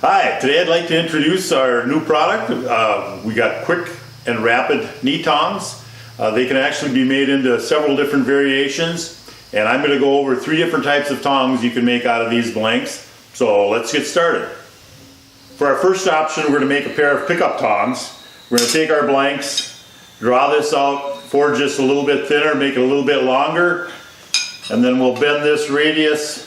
Hi, today I'd like to introduce our new product. We got quick and rapid knee tongs. They can actually be made into several different variations, and I'm going to go over 3 different types of tongs you can make out of these blanks. So let's get started. For our first option, we're going to make a pair of pickup tongs. We're going to take our blanks, draw this out, forge this a little bit thinner, make it a little bit longer, and then we'll bend this radius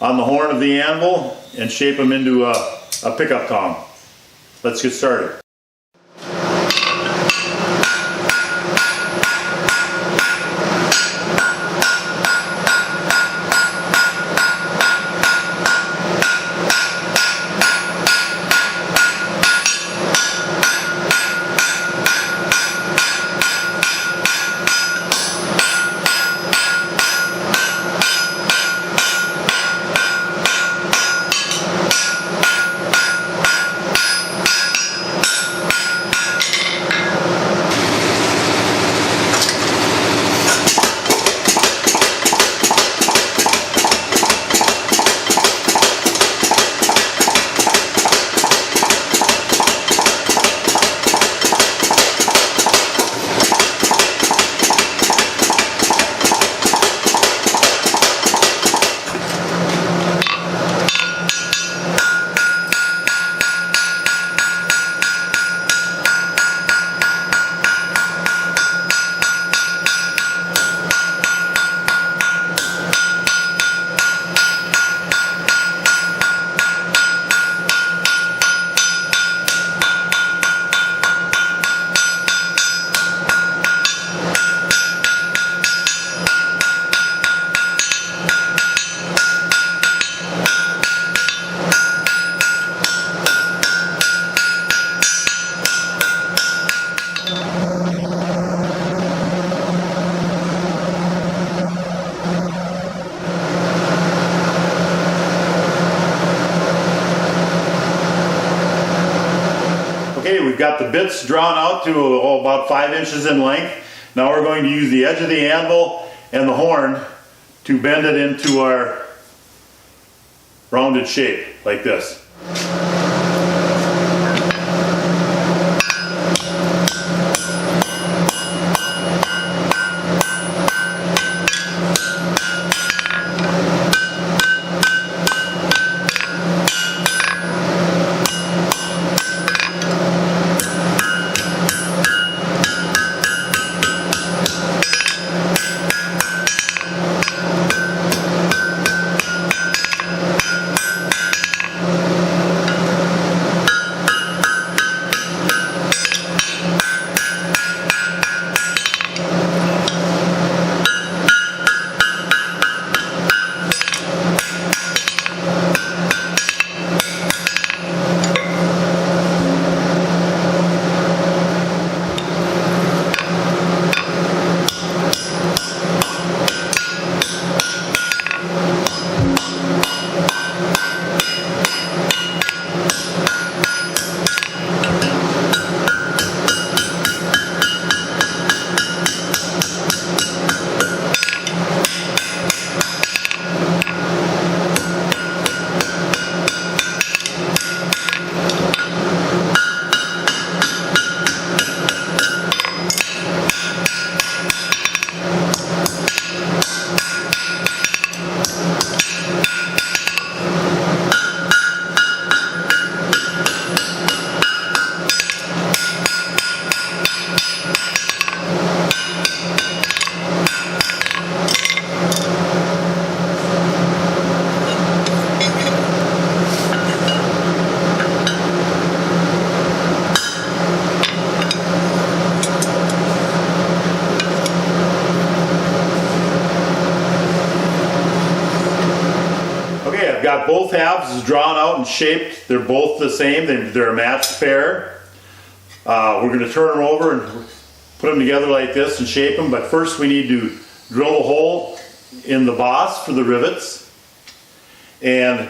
on the horn of the anvil and shape them into a pickup tong. Let's get started. Okay, we've got the bits drawn out to about 5 inches in length. Now we're going to use the edge of the anvil and the horn to bend it into our rounded shape, like this. I've got both halves drawn out and shaped. They're both the same. They're a matched pair. We're going to turn them over and put them together like this and shape them. But first we need to drill a hole in the boss for the rivets. And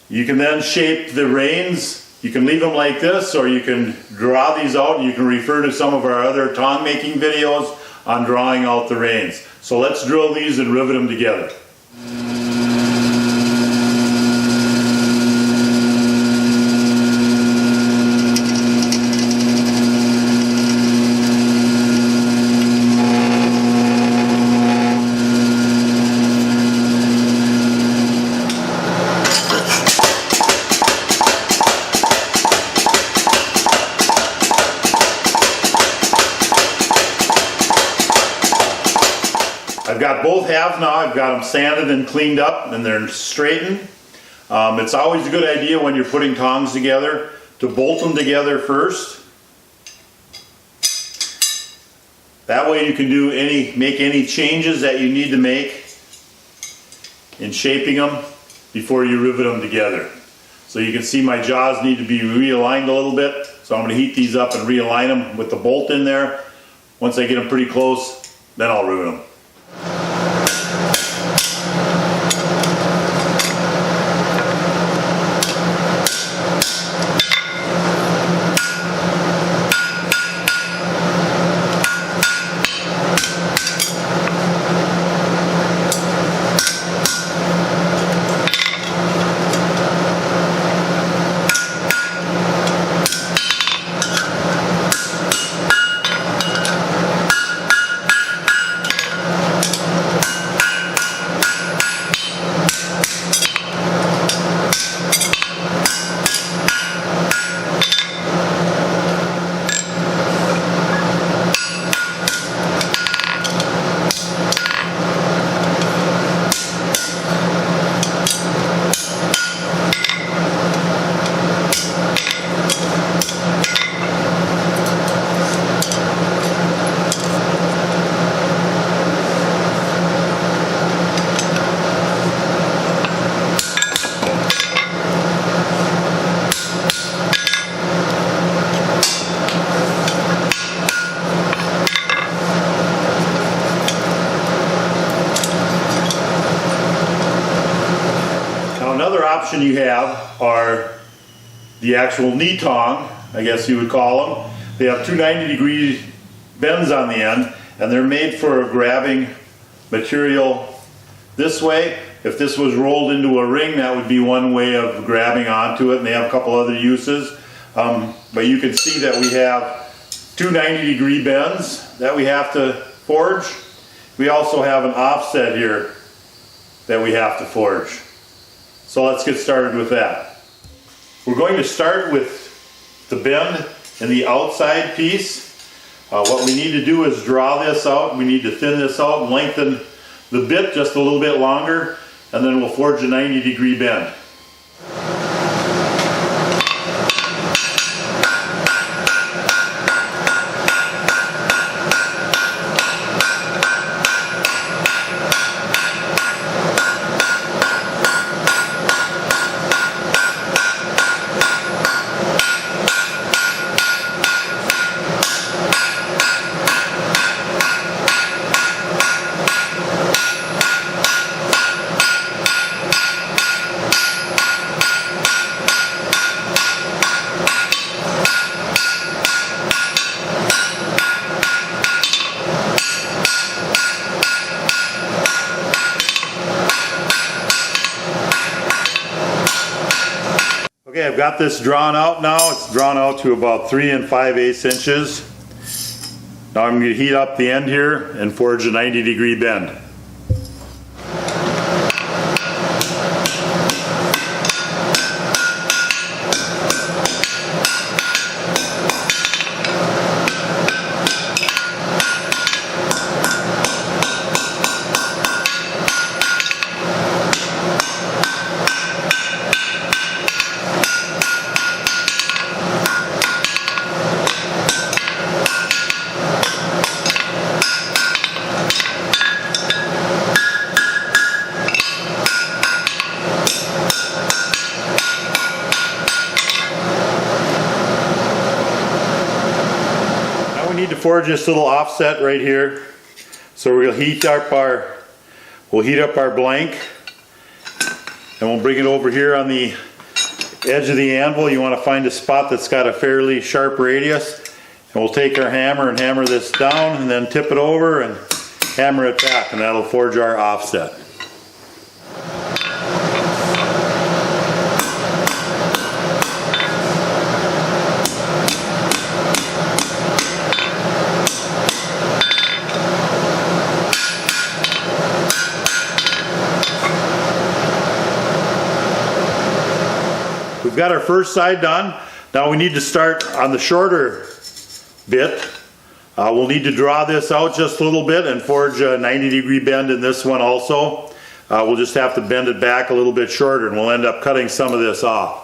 you can then shape the reins. You can leave them like this, or you can draw these out, and you can refer to some of our other tong making videos on drawing out the reins. So let's drill these and rivet them together. got both halves now. I've got them sanded and cleaned up, and they're straightened. It's always a good idea when you're putting tongs together to bolt them together first. That way you can make any changes that you need to make in shaping them before you rivet them together. So you can see my jaws need to be realigned a little bit. So I'm going to heat these up and realign them with the bolt in there. Once I get them pretty close, then I'll rivet them. Another option you have are the actual knee tong, I guess you would call them. They have two 90-degree bends on the end, and they're made for grabbing material this way. If this was rolled into a ring, that would be one way of grabbing onto it, and they have a couple other uses. But you can see that we have two 90-degree bends that we have to forge. We also have an offset here that we have to forge. So let's get started with that. We're going to start with the bend in the outside piece. What we need to do is draw this out. We need to thin this out and lengthen the bit just a little bit longer, and then we'll forge a 90-degree bend. Okay, I've got this drawn out now. It's drawn out to about 3 5/8 inches. Now I'm going to heat up the end here and forge a 90-degree bend. Need to forge this little offset right here. So we'll heat up our blank, and we'll bring it over here on the edge of the anvil. You want to find a spot that's got a fairly sharp radius, and we'll take our hammer and hammer this down, and then tip it over and hammer it back, and that'll forge our offset. We've got our first side done. Now we need to start on the shorter bit. We'll need to draw this out just a little bit and forge a 90-degree bend in this one also. We'll just have to bend it back a little bit shorter, and we'll end up cutting some of this off.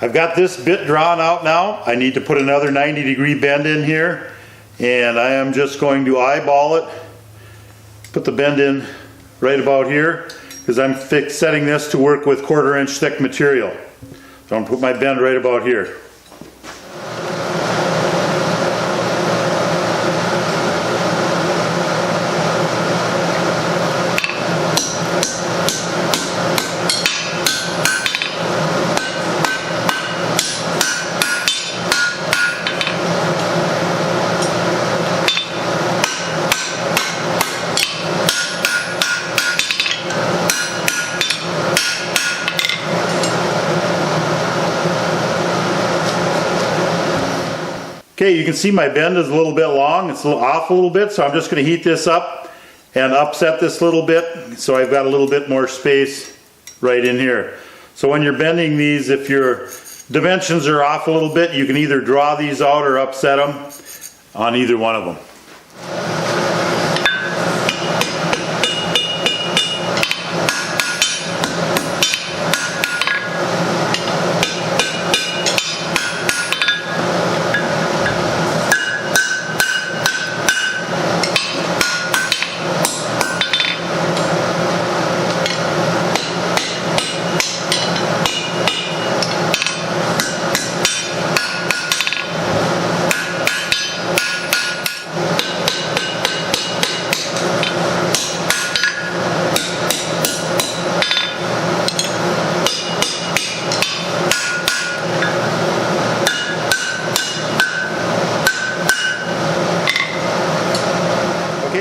I've got this bit drawn out now. I need to put another 90-degree bend in here, and I am just going to eyeball it, put the bend in right about here, because I'm setting this to work with 1/4 inch thick material. So I'm going to put my bend right about here. Okay, you can see my bend is a little bit long. It's off a little bit, so I'm just going to heat this up and upset this a little bit so I've got a little bit more space right in here. So when you're bending these, if your dimensions are off a little bit, you can either draw these out or upset them on either one of them.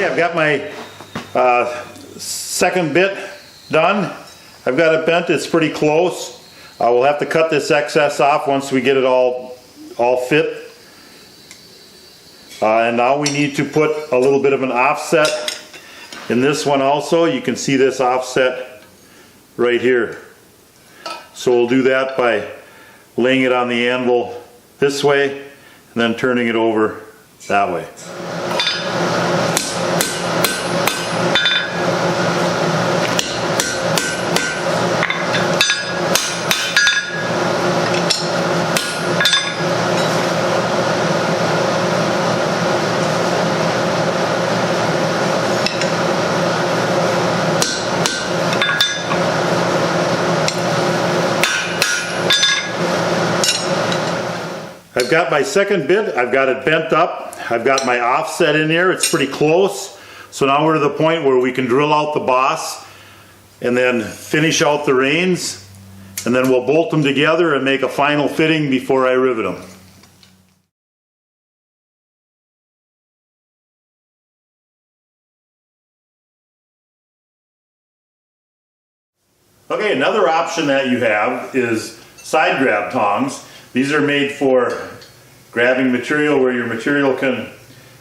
I've got my second bit done. I've got it bent. It's pretty close. We'll have to cut this excess off once we get it all fit. And now we need to put a little bit of an offset in this one also. You can see this offset right here. So we'll do that by laying it on the anvil this way and then turning it over that way. I've got my second bit, I've got it bent up, I've got my offset in here, it's pretty close. So now we're to the point where we can drill out the boss and then finish out the reins, and then we'll bolt them together and make a final fitting before I rivet them. Okay, another option that you have is side grab tongs. These are made for grabbing material where your material can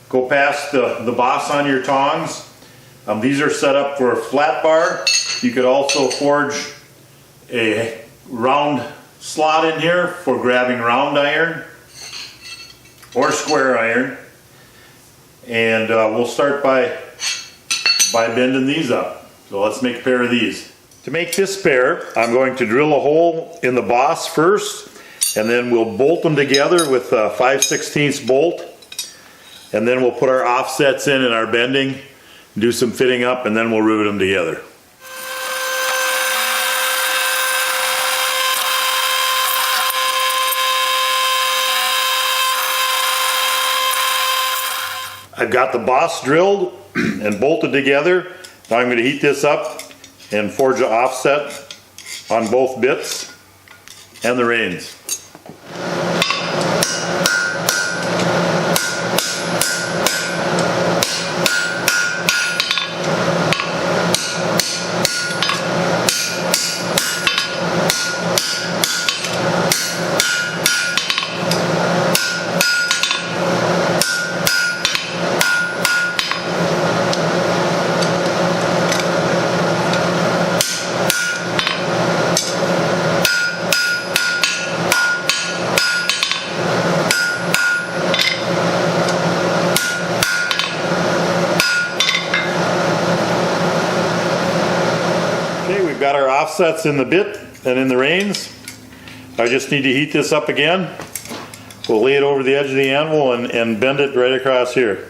go past the boss on your tongs. These are set up for a flat bar. You could also forge a round slot in here for grabbing round iron or square iron. And we'll start by bending these up. So let's make a pair of these. To make this pair, I'm going to drill a hole in the boss first, and then we'll bolt them together with a 5/16 bolt, and then we'll put our offsets in and our bending, do some fitting up, and then we'll rivet them together. I've got the boss drilled and bolted together. Now I'm going to heat this up and forge an offset on both bits and the reins. We've got our offsets in the bit and in the reins. I just need to heat this up again. We'll lay it over the edge of the anvil and bend it right across here.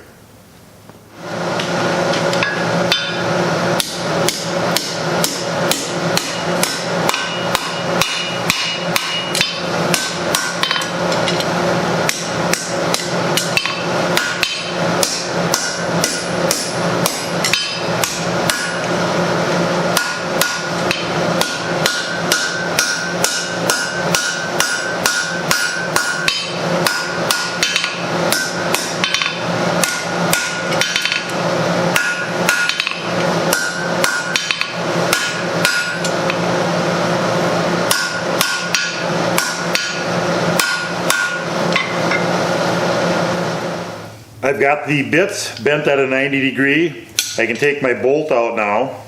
I've got the bits bent at a 90 degree. I can take my bolt out now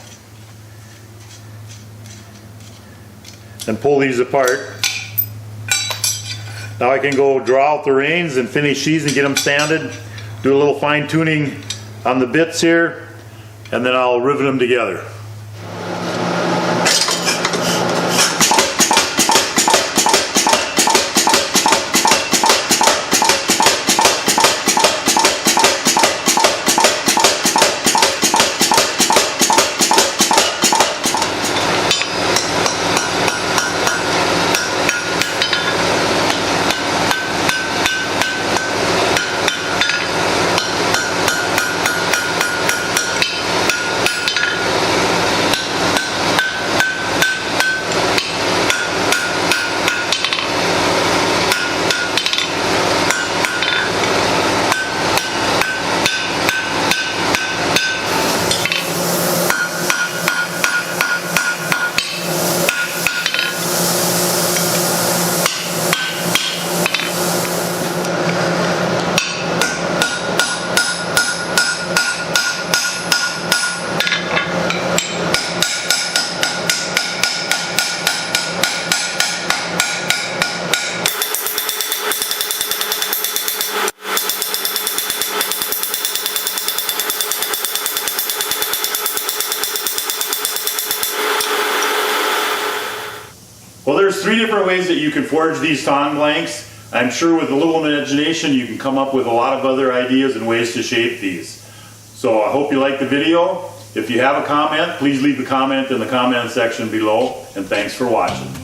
and pull these apart. Now I can go draw out the reins and finish these and get them sanded. Do a little fine tuning on the bits here, and then I'll rivet them together. Well, there's three different ways that you can forge these tong blanks. I'm sure with a little imagination you can come up with a lot of other ideas and ways to shape these. So I hope you liked the video. If you have a comment, please leave the comment in the comment section below, and thanks for watching.